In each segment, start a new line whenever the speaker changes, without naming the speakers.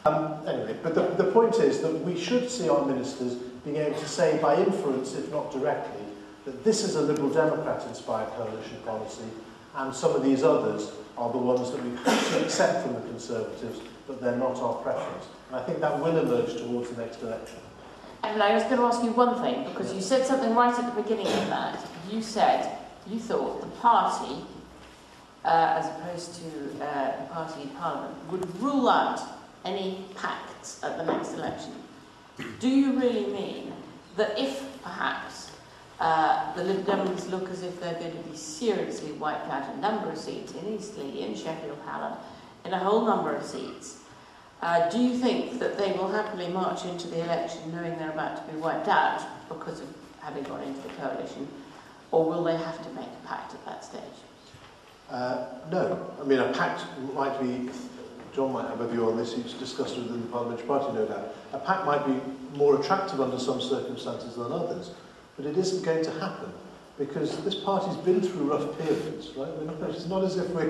Anyway, but the point is that we should see our ministers being able to say by inference, if not directly, that this is a Liberal Democrat-inspired coalition policy, and some of these others are the ones that we have to accept from the Conservatives, but they're not our preference. And I think that will emerge towards the next election.
And I was going to ask you one thing, because you said something right at the beginning of that. You said you thought the party, as opposed to the party in Parliament, would rule out any pacts at the next election. Do you really mean that if, perhaps, the Lib Dems look as if they're going to be seriously wiped out a number of seats in Eastleigh, in Sheffield Hallam, in a whole number of seats, do you think that they will happily march into the election knowing they're about to be wiped out because of having gone into the coalition, or will they have to make a pact at that stage?
No. I mean, a pact might be... John might have a view on this, he's discussed within the Parliamentary Party, no doubt. A pact might be more attractive under some circumstances than others, but it isn't going to happen, because this party's been through rough periods, right? It's not as if we're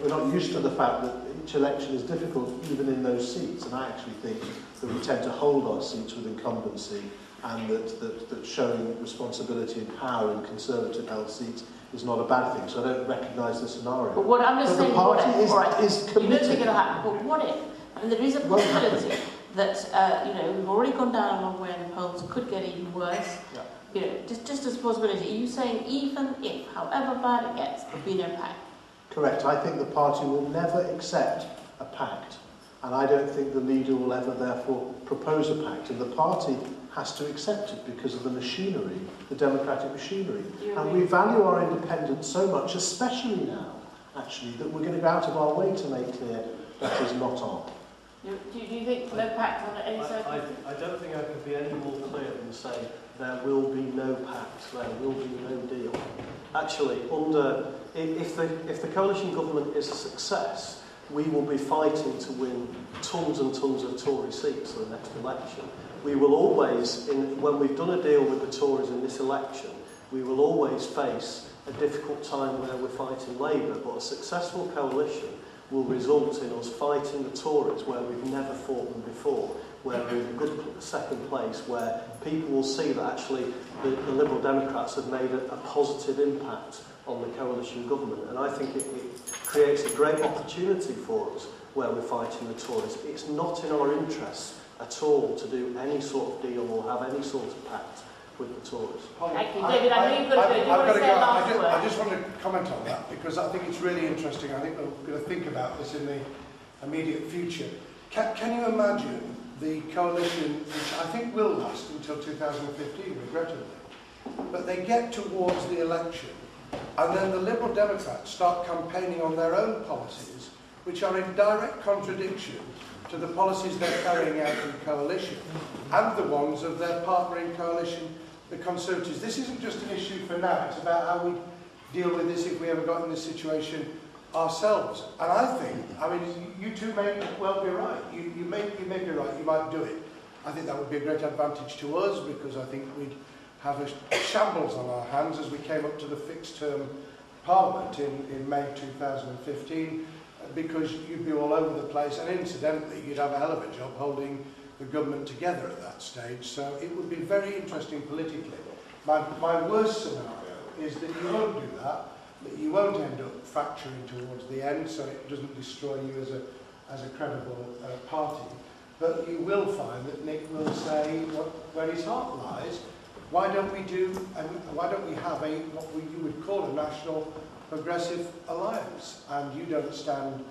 not used to the fact that each election is difficult, even in those seats, and I actually think that we tend to hold our seats with incumbency, and that showing responsibility and power in Conservative-held seats is not a bad thing, so I don't recognise the scenario.
But what I'm just saying,
the party
is
committed.
You don't think it'll happen, but what if? I mean, there is a possibility that we've already gone down a long way in the polls, could get even worse.
Yeah.
You know, just as a possibility. Are you saying even if, however bad it gets, there'll be no pact?
Correct. I think the party will never accept a pact, and I don't think the leader will ever therefore propose a pact, and the party has to accept it because of the machinery, the democratic machinery. And we value our independence so much, especially now, actually, that we're going to go out of our way to make clear that is not on.
Do you think no pact on any circumstance?
I don't think I could be any more clear than saying there will be no pact, there will be no deal. Actually, if the coalition government is a success, we will be fighting to win tons and tons of Tory seats in the next election. We will always, when we've done a deal with the Tories in this election, we will always face a difficult time where we're fighting Labour, but a successful coalition will result in us fighting the Tories where we've never fought them before, where we're in a good second place, where people will see that actually the Liberal Democrats have made a positive impact on the coalition government. And I think it creates a great opportunity for us where we're fighting the Tories. It's not in our interests at all to do any sort of deal or have any sort of pact with the Tories.
Thank you, David. I know you've got to go. Do you want to say a last word?
I just want to comment on that because I think it's really interesting. I think we're going to think about this in the immediate future. Can you imagine the coalition, which I think will last until 2015, regrettably, but they get towards the election and then the Liberal Democrats start campaigning on their own policies, which are in direct contradiction to the policies they're carrying out in coalition and the ones of their partner in coalition, the Conservatives. This isn't just an issue for now, it's about how we deal with this if we ever got in this situation ourselves. And I think, I mean, you two may well be right. You may be right, you might do it. I think that would be a great advantage to us because I think we'd have a shambles on our hands as we came up to the fixed term Parliament in May 2015. Because you'd be all over the place, and incidentally, you'd have a hell of a job holding the government together at that stage. So it would be very interesting politically. My worst scenario is that you won't do that you won't end up fracturing towards the end, so it doesn't destroy you as a credible party. But you will find that Nick will say where his heart lies. Why don't we have what you would call a national progressive alliance, and you don't stand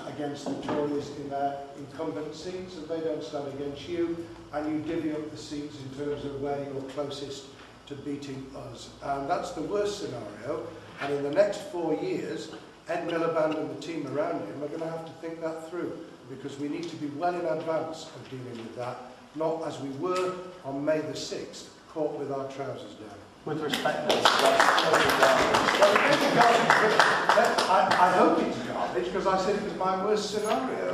against the Tories in their incumbent seats, and they don't stand against you, and you divvy up the seats in terms of where you're closest to beating us. And that's the worst scenario, and in the next 4 years, Ed Miliband and the team around him are going to have to think that through, because we need to be well in advance of dealing with that, not as we were on May the 6th, caught with our trousers down.
With respect,
I hope it's garbage because I said it was my worst scenario.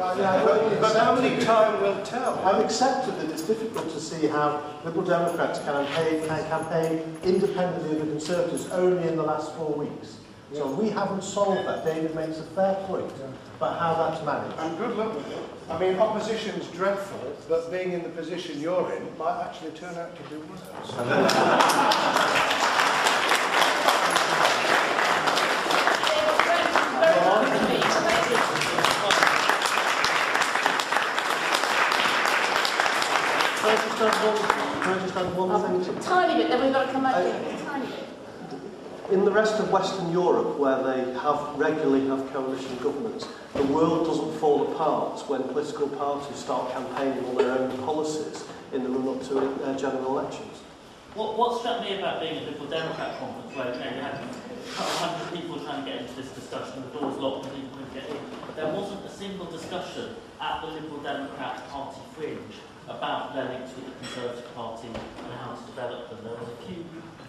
But only time will tell.
I've accepted that it's difficult to see how Liberal Democrats can campaign independently of the Conservatives only in the last 4 weeks. So we haven't solved that. David makes a fair point about how that's managed.
And good luck with it. I mean, opposition's dreadful, but being in the position you're in might actually turn out to be worse.
Can I just add one thing?
Tiny bit, then we've got to come back to it. Tiny bit.
In the rest of Western Europe, where they regularly have coalition governments, the world doesn't fall apart when political parties start campaigning on their own policies in the run-up to general elections.
What struck me about being at the Liberal Democrat conference, where you had a couple of hundred people trying to get into this discussion, the doors locked and people couldn't get in, there wasn't a single discussion at the Liberal Democrat Party fringe about their links with the Conservative Party and how to develop them. There was a few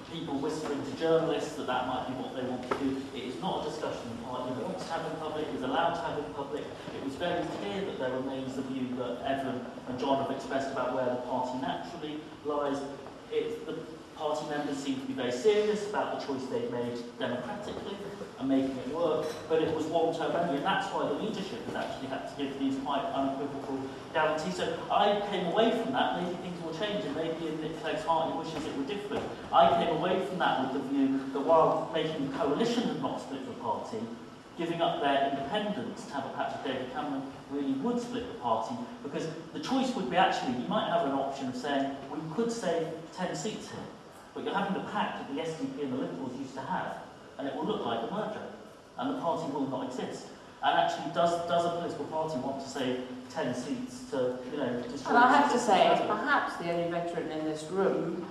people whispering to journalists that that might be what they want to do. It is not a discussion the party wants to have in public, is allowed to have in public. It was very clear that there remains the view that Evan and John have expressed about where the party naturally lies. The party members seem to be very serious about the choice they've made democratically and making it work, but it was one term only, and that's why the leadership has actually had to give these quite unequivocal guarantees. So I came away from that, maybe things will change, and maybe in Nick Clegg's heart he wishes it were different. I came away from that with the view that while making the coalition had not split the party, giving up their independence to have a patch of David Cameron really would split the party, because the choice would be actually, you might have an option of saying, we could save 10 seats here, but you're having the pact that the SDP and the Liberals used to have, and it will look like a merger, and the party will not exist. And actually, does a political party want to save 10 seats to, destroy?
And I have to say, as perhaps the only veteran in this room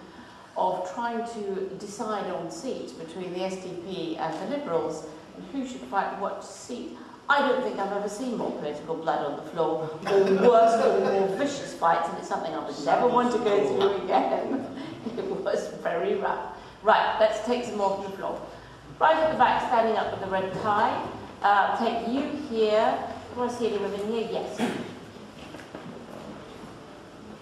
of trying to decide on seats between the SDP and the Liberals, and who should fight what seat. I don't think I've ever seen more political blood on the floor, or worse, or more vicious fights, and it's something I would never want to go through again. It was very rough. Right, let's take some more from the floor. Right at the back, standing up with the red tie. I'll take you here. Do I see any women here? Yes.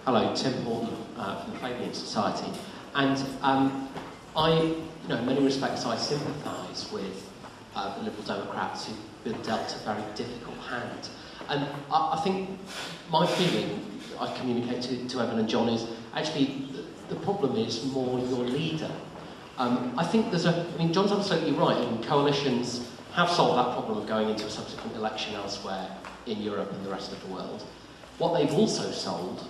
Hello, Tim Horton from the Fabian Society. And in many respects, I sympathise with the Liberal Democrats who've been dealt a very difficult hand. And I think my feeling, I communicate to Evan and John, is actually the problem is more your leader. I think John's absolutely right, and coalitions have solved that problem of going into a subsequent election elsewhere in Europe and the rest of the world. What they've also solved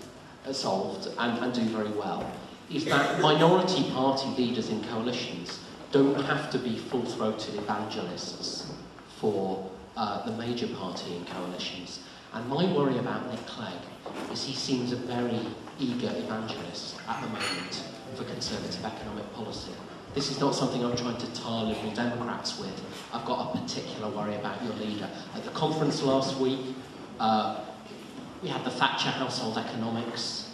and do very well is that minority party leaders in coalitions don't have to be full-throated evangelists for the major party in coalitions. And my worry about Nick Clegg is he seems a very eager evangelist at the moment for Conservative economic policy. This is not something I'm trying to tar Liberal Democrats with. I've got a particular worry about your leader. At the conference last week, we had the Thatcher household economics.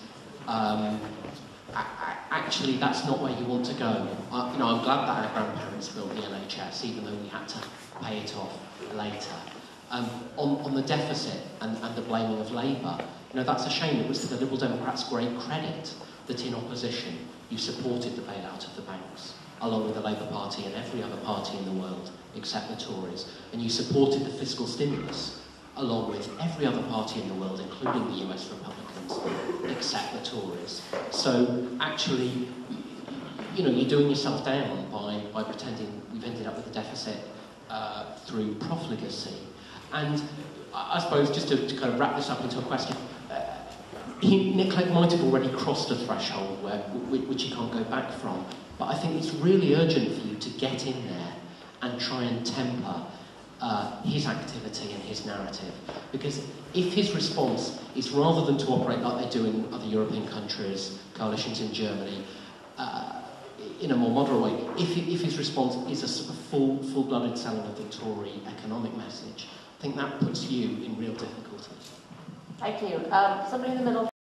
Actually, that's not where you want to go. I'm glad that our grandparents built the NHS, even though we had to pay it off later. On the deficit and the blaming of Labour, that's a shame. It was to the Liberal Democrats' great credit that in opposition you supported the bailout of the banks, along with the Labour Party and every other party in the world except the Tories. And you supported the fiscal stimulus, along with every other party in the world, including the US Republicans, except the Tories. So actually, you're doing yourself down by pretending we've ended up with a deficit through profligacy. And I suppose, just to kind of wrap this up into a question, Nick Clegg might have already crossed a threshold which he can't go back from, but I think it's really urgent for you to get in there and try and temper his activity and his narrative. Because if his response is, rather than to operate like they do in other European countries, coalitions in Germany, in a more moderate way, if his response is a sort of full-blooded selling of the Tory economic message, I think that puts you in real difficulties.
Thank you. Somebody in the middle.